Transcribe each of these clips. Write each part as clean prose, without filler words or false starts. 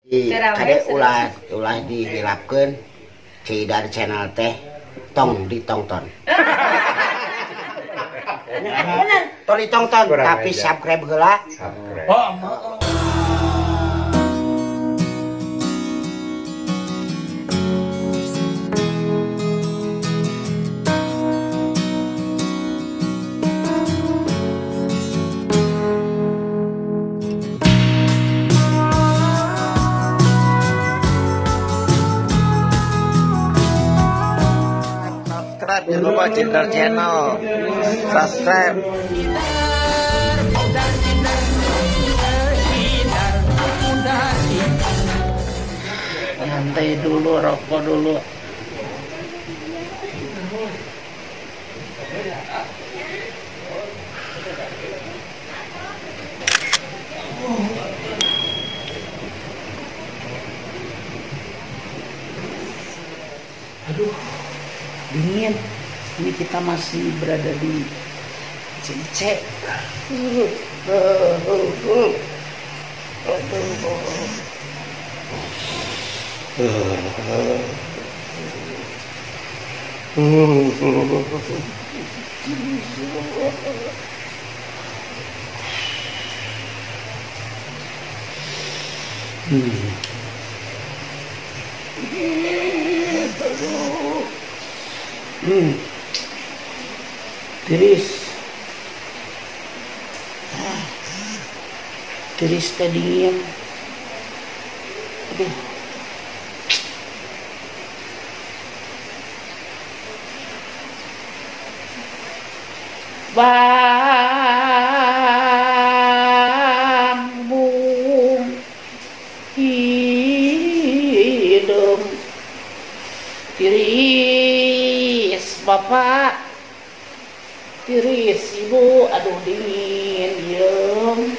Kadek ulah dihilapkeun Cidar channel teh tong ditonton. Tong ditonton tapi subscribe heula. Oh, jangan lupa Cidar channel subscribe. Santai dulu, rokok dulu. Aduh, dingin. Ini kita masih berada di Cince. Tiris teh dingin. Aduh. Bambung hidung tiris bapak, tiris ibu, aduh dingin yeum.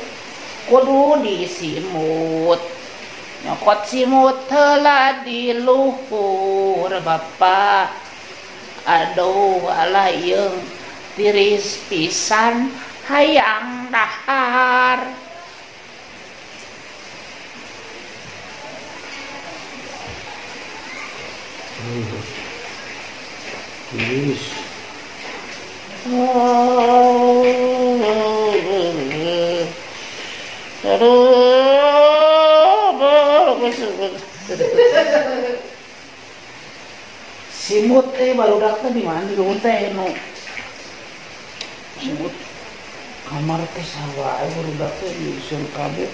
Kudu disimut, nyokot simut heula di luhur bapak. Aduh alah yeung tiris pisan hayang dahar. Tiris. Simut teh barudak teh di mana di rumah teh no. Simut kamar teh sawae barudak teh di sun kabeh.